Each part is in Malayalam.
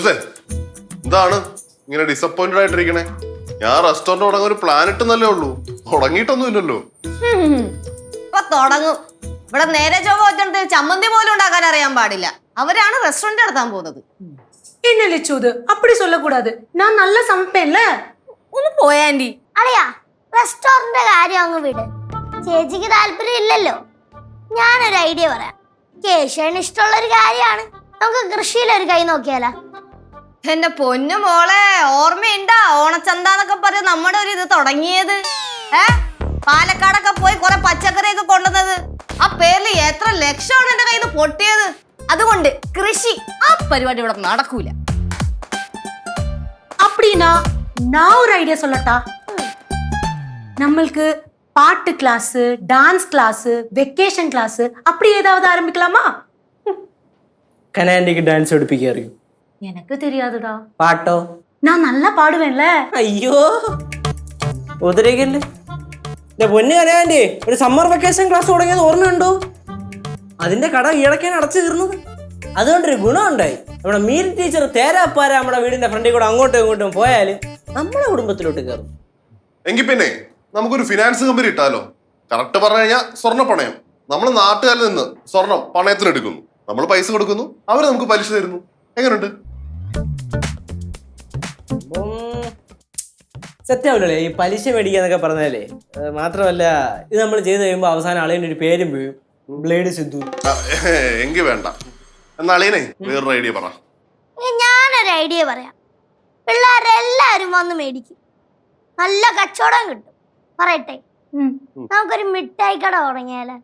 ലജുസേ, എന്താണ് ഇങ്ങനെ ഡിസപ്പോയിന്റഡ് ആയിട്ടിരിക്കണേ? ഞാൻ റെസ്റ്റോറന്റ് തുടങ്ങാൻ ഒരു പ്ലാൻ ഇട്ടെന്നല്ലേ ഉള്ളൂ, തുടങ്ങിയിട്ടൊന്നും ഇല്ലല്ലോ. ഇപ്പൊ തുടങ്ങും. ഇവിടെ നേരെ ചൊവ്വ വെച്ചിട്ട് ചമ്മന്തി പോലും ഉണ്ടാക്കാൻ അറിയാൻ പാടില്ല. അവരാണ് റെസ്റ്റോറന്റ് നടത്താൻ പോകുന്നത്. என்ன லட்சு இது அப்படி சொல்லக்கூடாது. நான் நல்லா சமைப்பேன்ல. ഒന്ന് പോയാ ആന്റി. അറിയാ, റെസ്റ്റോറന്റ് കാര്യം അങ്ങ് വിട്. ചേച്ചിക്ക് താല്പര്യം ഇല്ലല്ലോ. ഞാനൊരു ഐഡിയ പറയാം. കേശവന് ഇഷ്ടമുള്ള ഒരു കാര്യമാണ്. നമുക്ക് കൃഷിയിലൊരു കൈ നോക്കിയാലോ? എന്റെ പൊന്നു മോളെ, ഓർമ്മയുണ്ടാ ഓണച്ചന്താന്നൊക്കെ പറഞ്ഞ് നമ്മുടെ ഒരു ഇത് തുടങ്ങിയത്? പാലക്കാടൊക്കെ പോയി കുറെ പച്ചക്കറിയൊക്കെ കൊണ്ടുവന്നത്. ആ പേരിൽ എത്ര ലക്ഷമാണ് എന്റെ കയ്യിൽ നിന്ന് പൊട്ടിയത്. അതുകൊണ്ട് കൃഷി ആ പരിപാടി ഇവിടെ നടക്കൂല. அப்படினா நான் ஒரு ஐடியா சொல்லட்டா? நம்மளுக்கு பாட்டு class, dance class, vacation class அப்படி ஏதாவது ஆரம்பிக்கலாமா? കനാൻഡിക്ക് ഡാൻസ് പഠിപ്പിക്കാൻ അറിയും? எனக்கு தெரியாதுடா. പാട്ടോ? நான் நல்லா பாடுவேன்ல. അയ്യോ, ഉദരകല്ലേ പൊന്നു കനാൻഡി, ഒരു സമ്മർ വെക്കേഷൻ ക്ലാസ് തുടങ്ങിയത് ഓർമ്മയുണ്ടോ? അതിന്റെ കട ഈടക്കാണ് അടച്ചു തീർന്നത്. അതുകൊണ്ടൊരു ഗുണമുണ്ടായി. നമ്മുടെ മീൻ ടീച്ചർ തേരാപ്പാര നമ്മുടെ വീടിന്റെ ഫ്രണ്ടിൽ കൂടെ അങ്ങോട്ടും ഇങ്ങോട്ടും പോയാലും നമ്മുടെ കുടുംബത്തിലോട്ട് കയറും. എങ്കിൽ പിന്നെ നമുക്കൊരു ഫിനാൻസ് കമ്പനി ഇട്ടാലോ? കറക്റ്റ് പറഞ്ഞു കഴിഞ്ഞാൽ സ്വർണ്ണ പണയം. നമ്മൾ നാട്ടുകാരിൽ നിന്ന് സ്വർണം പണയത്തിനെടുക്കുന്നു, നമ്മൾ പൈസ കൊടുക്കുന്നു, അവർ നമുക്ക് പലിശ തരുന്നു. എങ്ങനെയുണ്ട്? സത്യമാവില്ലേ ഈ പലിശ മേടിക്കാന്നൊക്കെ പറഞ്ഞാലേ? മാത്രമല്ല ഇത് നമ്മൾ ചെയ്ത് കഴിയുമ്പോൾ അവസാനം അളിയൻ്റെ ഒരു പേരും വീഴും, ബ്ലേഡ് സിദ്ധു. എങ്കിൽ വേണ്ട. എന്നാ അളിയനെ വേറൊരു ഐഡിയ പറ. ഞാനൊരു ഐഡിയ പറയാം. പിള്ളേരെല്ലാരും വന്ന് മേടിക്കും, നല്ല കച്ചവടം കിട്ടും. പറയട്ടെ, നമുക്കൊരു മിഠായി കട തുടങ്ങിയാലോ?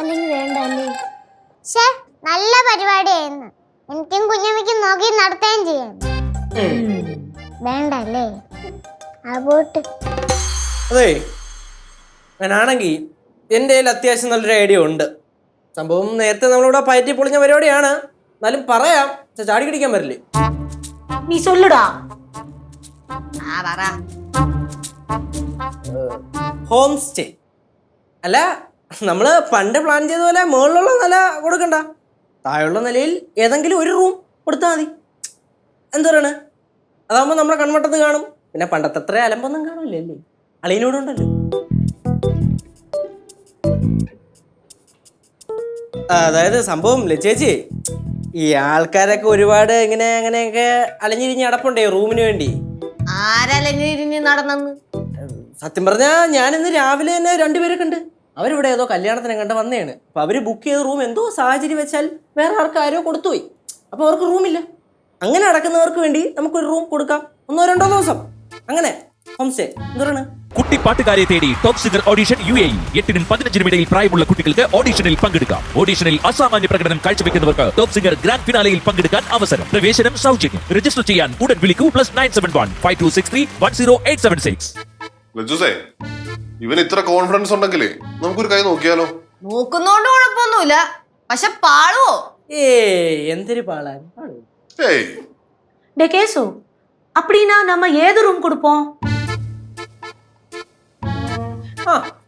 അല്ലെങ്കിൽ വേണ്ട അല്ലേ? നല്ല പരിപാടിയായിരുന്നു. എനിക്കും കുഞ്ഞമ്മയ്ക്കും നോക്കി നടത്തുകയും ചെയ്യാം. വേണ്ടല്ലേ? അതെ, ഞാനാണെങ്കിൽ എൻ്റെ കയ്യിൽ അത്യാവശ്യം നല്ലൊരു ഐഡിയ ഉണ്ട്. സംഭവം നേരത്തെ നമ്മളിവിടെ പയറ്റി പൊളിഞ്ഞ പരിപാടിയാണ്, എന്നാലും പറയാം. ചാടി കടിക്കാൻ പറ്റില്ലേ? நீ சொல்லுடா. ഹോം സ്റ്റേ അല്ല, നമ്മള് പണ്ട് പ്ലാൻ ചെയ്ത പോലെ മുകളിലുള്ള നില കൊടുക്കണ്ട, താഴെയുള്ള നിലയിൽ ഏതെങ്കിലും ഒരു റൂം കൊടുത്താൽ മതി. എന്താ പറയണേ? അതാകുമ്പോൾ നമ്മുടെ കൺവട്ടത്ത് കാണും, പിന്നെ പണ്ടത്തെ അത്ര അലമ്പൊന്നും കാണില്ലേ അല്ലേ? അളിയനോടുണ്ടല്ലോ. അതായത് സംഭവം ചേച്ചി, ഈ ആൾക്കാരൊക്കെ ഒരുപാട് ഇങ്ങനെ അങ്ങനെയൊക്കെ അലഞ്ഞിരിഞ്ഞ് അടപ്പുണ്ടേ റൂമിന് വേണ്ടി. ആരലഞ്ഞിരിഞ്ഞ് നടന്നെന്ന്? സത്യം പറഞ്ഞാ ഞാനിന്ന് രാവിലെ തന്നെ രണ്ടുപേരെ കണ്ട്. അവരിവിടെ ഏതോ കല്യാണത്തിന് കണ്ട് വന്നതാണ്. അപ്പൊ അവര് ബുക്ക് ചെയ്ത റൂം എന്തോ സാഹചര്യം വെച്ചാൽ വേറെ ആർക്കാരോ കൊടുത്തുപോയി. അപ്പൊ അവർക്ക് റൂമില്ല. അങ്ങനെ അടക്കുന്നവർക്ക് വേണ്ടി നമുക്കൊരു റൂം കൊടുക്കാം, 1-2 ദിവസം. അങ്ങനെ ഹോം സ്റ്റേ. എന്താണ് കുട്ടിപ്പാട്ടുകാരെ തേടി ടോപ്പ് സിംഗർ ഓഡിഷൻ UAE. 8-നും 15-നും ഇടയിൽ പ്രായമുള്ള കുട്ടികൾക്ക് ഓഡിഷനിൽ പങ്കെടുക്കാം. ഓഡിഷനിൽ അസാമാന്യ പ്രകടനം കാഴ്ചവെക്കുന്നവർക്ക് ടോപ്പ് സിംഗർ ഗ്രാൻഡ് ഫിനാലയിൽ പങ്കെടുക്കാൻ അവസരം. പ്രവേശനം സൗജന്യം. രജിസ്റ്റർ ചെയ്യാൻ ഉടൻ വിളിക്കൂ. +971 5263 10876. ലജുസേ, ഇവൻ ഇത്ര കോൺഫിഡൻസ് ഉണ്ടെങ്കിലേ നമുക്കൊരു കൈ നോക്കിയാലോ? നോക്കുന്നോണ്ട് കുഴപ്പമൊന്നുമില്ല, പക്ഷെ പാളുവോ? എന്തൊരു പാളാൻ. டே கேசு, அப்படினா நம்ம ஏது ரூம் கொடுப்போம்?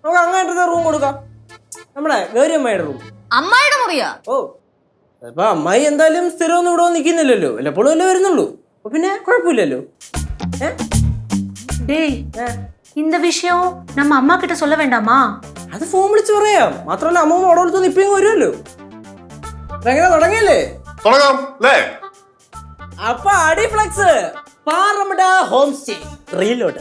നമുക്ക് അങ്ങനത്തെ റൂം കൊടുക്കാം, നമ്മുടെ ഗൗരി അമ്മയുടെ റൂം. അമ്മായിയുടെ മുറിയാ? ഓ, അപ്പൊ അമ്മായി എന്തായാലും സ്ഥിരമൊന്നും ഇവിടെ നിൽക്കുന്നില്ലല്ലോ, വല്ലപ്പോഴും അല്ലേ വരുന്നുള്ളൂ. അപ്പൊ പിന്നെ കുഴപ്പമില്ലല്ലോ. டேய், இந்த விஷயம் நம்ம அம்மா கிட்ட சொல்ல வேண்டாமா? അത് ഫോൺ വിളിച്ച് പറയാം. മാത്രമല്ല അമ്മ അവിടെ അടുത്ത് ഇപ്പം വരുമല്ലോ. എങ്ങനെ തുടങ്ങിയല്ലേ? തുടങ്ങാം അല്ലേ? അപ്പൊ അടി ഫ്ലക്സ് പാറമട ഹോം സ്റ്റേ റീലോഡ്.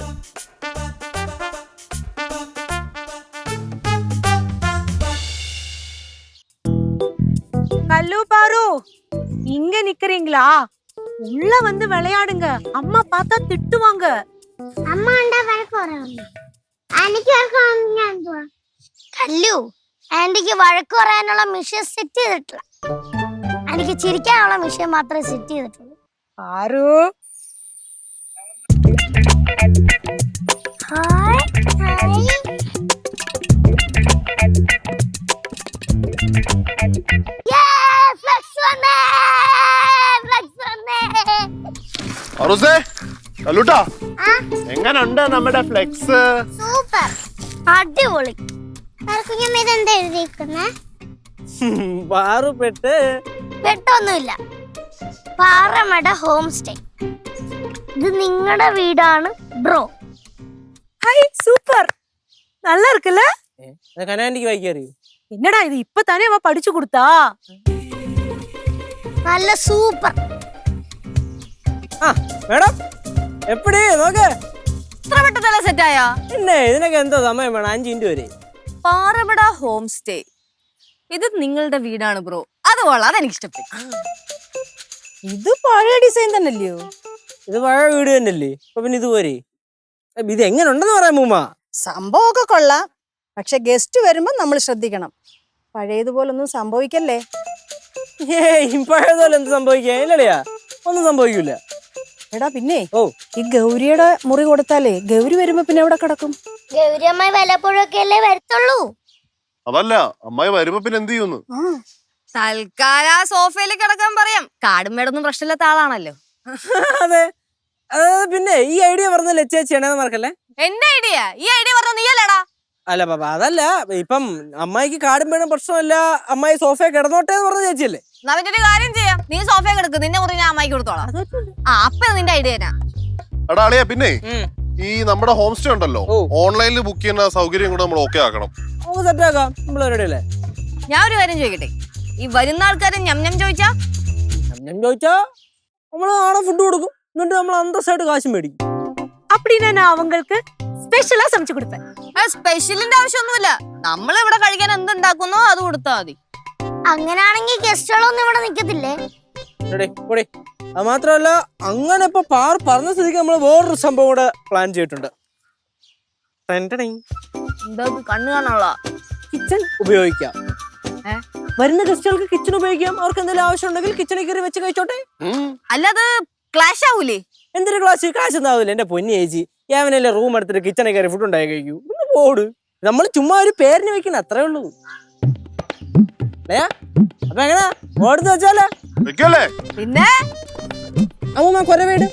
கல்லு பாரு, இங்க நிக்கிறீங்களா? உள்ள வந்து விளையாடுங்க, அம்மா பார்த்தா திட்டுவாங்க. അമ്മ ഉണ്ടാ വഴക്ക് പറയാറുണ്ട്. ആന്റിക്ക് വഴക്ക് പറയാൻ എന്തുവാ? കല്ലു, ആന്റിക്ക് വഴക്ക് പറയാനുള്ള മിഷൻ സെറ്റ് ചെയ്തിട്ടില്ല. ആന്റിക്ക് ചിരിക്കാനുള്ള മിഷൻ മാത്രമേ സെറ്റ് ചെയ്തിട്ടുള്ളൂ. ആരു ഹായ് ഹായ്. ഫ്ലക്സ് വന്നേ, ഫ്ലക്സ് വന്നേ. അറുസേ, കല്ലൂട്ടാ, എങ്ങനുണ്ട് നമ്മുടെ ഫ്ലെക്സ്? സൂപ്പർ, അടിപൊളി. കുഞ്ഞമ്മ ഇതെന്താ എഴുതിയിരിക്കുന്നേ? പാറുപെട്ട് പെട്ടൊന്നുമില്ല. പാറമട ഹോം സ്റ്റേ. ഇത് നിങ്ങളുടെ വീടാണ് ബ്രോ. ஹை சூப்பர், நல்லா இருக்குல்ல? കനാൻഡിക്ക് വായിക്കാൻ അറിയൂ? என்னடா இது இப்பதானே அவ படிச்சு கொடுத்தா? നല്ല സൂപ്പർ. ആ മേഡം എപ്പടി നോക്ക്. ഇത്ര പെട്ടെന്നല്ലേ സെറ്റ് ആയാ? പിന്നെ ഇതിനൊക്കെ എന്താ സമയം വേണം? 5 മിനിറ്റ് വരെ. പാറമട ഹോം സ്റ്റേ. ഇത് നിങ്ങളുടെ വീടാണ് ബ്രോ. അത് കൊള്ളാം, അതെനിക്ക് ഇഷ്ടപ്പെട്ടു. ഇത് പഴയ ഡിസൈൻ തന്നെയല്ലയോ? ഇത് പഴയ വീട് തന്നെയല്ലേ? അപ്പൊ പിന്നെ ഇതുപോലെ ഇത് എങ്ങനെ ഉണ്ടെന്ന് പറയാം മൂമ്മ. സംഭവമൊക്കെ കൊള്ളാം, പക്ഷെ ഗസ്റ്റ് വരുമ്പോ നമ്മൾ ശ്രദ്ധിക്കണം. പഴയതുപോലൊന്നും സംഭവിക്കല്ലേ. പഴയതുപോലെ എന്ത് സംഭവിക്കാ? ഇല്ലല്ലയാ, ഒന്നും സംഭവിക്കൂല. എടാ പിന്നെ ഓ, ഈ ഗൗരിയുടെ മുറി കൊടുത്താലേ ഗൗരി വരുമ്പോ പിന്നെ എവിടെ കിടക്കും? ഗൗരിയമ്മായി വല്ലപ്പോഴൊക്കെ അല്ലേ വരത്തുള്ളൂ. അതല്ല, അമ്മായി വരുമ്പോ പിന്നെ എന്ത് ചെയ്യുന്നു? തൽക്കാലം ആ സോഫയിൽ കിടക്കാൻ പറയാം. കാടും മേടൊന്നും പ്രശ്നമില്ലാത്ത ആളാണല്ലോ. അതെ. പിന്നെ ഈ ഐഡിയ പറഞ്ഞ ലച്ചേച്ചിയാണെന്ന് മറക്കല്ലേ. എന്റെ ഐഡിയ? ഈ ഐഡിയ പറഞ്ഞ നീയല്ലടാ. അല്ല പാപ്പ, അതല്ല. ഇപ്പം അമ്മായിക്ക് കാടും വീടും പ്രശ്നമല്ല, അമ്മായി സോഫയെ കിടന്നോട്ടെ എന്ന് പറഞ്ഞ ചേച്ചിയല്ലേ? അവന്റെ ഒരു കാര്യം ചെയ്യാം, നീ സോഫയെ കിടക്ക്, നിന്നെ മുറി ഞാൻ അമ്മായിക്ക് കൊടുത്തോളാം. അപ്പൊ നിന്റെ ഐഡിയ തന്നെ. എടാ അളിയാ, പിന്നെ ഈ നമ്മുടെ ഹോം സ്റ്റേ ഉണ്ടല്ലോ, ഓൺലൈനിൽ ബുക്ക് ചെയ്യുന്ന സൗകര്യം കൂടെ നമ്മൾ ഓക്കെ ആക്കണം. നമുക്ക് സെറ്റാക്കാം. നമ്മൾ റെഡി അല്ലേ? ഞാൻ ഒരു കാര്യം ചോദിക്കട്ടെ, ഈ വരുന്ന ആൾക്കാരെ ഞം ചോദിച്ചാ? ഞാൻ ചോദിച്ചാ നമ്മള് നാളെ ഫുഡ് കൊടുക്കും, എന്നിട്ട് നമ്മൾ അന്തസ്സായിട്ട് കാശ് മേടിക്കും. அப்படின்னா நான் அவங்களுக்கு ஸ்பெஷலா சமைச்சு கொடுப்பேன். സ്പെഷ്യലിന്റെ ആവശ്യമൊന്നുമില്ല, നമ്മൾ ഇവിടെ കഴിക്കാൻ എന്തുണ്ടാക്കുന്നോ അത് കൊടുത്താൽ മതി. അങ്ങനാണെങ്കിൽ ഗസ്റ്റുകളൊന്നും ഇവിടെ നിക്കത്തില്ലേ? അത് മാത്രമല്ല, അങ്ങനെ ഇപ്പൊ പറഞ്ഞ സ്ഥിതിക്ക് നമ്മൾ വേറൊരു സംഭവം കൂടെ പ്ലാൻ ചെയ്തിട്ടുണ്ട്. എന്താ കണ്ണു കാണാനുള്ള? കിച്ചൺ ഉപയോഗിക്കാം. വരുന്ന ഗസ്റ്റുകൾക്ക് കിച്ചൺ ഉപയോഗിക്കാം. അവർക്ക് എന്തെങ്കിലും ആവശ്യം ഉണ്ടെങ്കിൽ കിച്ചണിൽ കയറി വെച്ച് കഴിച്ചോട്ടെ. അല്ലാതെ ക്ലാഷ് ആവൂലേ? എന്തൊരു ക്ലാസ് കാശ് എന്താവില്ല എന്റെ പൊന്നി ചേച്ചി. ഞാവനല്ലേ റൂം എടുത്തിട്ട് കിച്ചണിൽ കയറി ഫുഡ് ഉണ്ടായി കഴിക്കൂ. ഒന്ന് പോട്. നമ്മൾ ചുമ്മാ ഒരു പേരിന് വെക്കണം, അത്രേ ഉള്ളൂ. അപ്പൊ എങ്ങനാ ഓടുന്ന് വെച്ചാലേ? വെക്കല്ലേ? പിന്നെ അമ്മ കൊരവേട്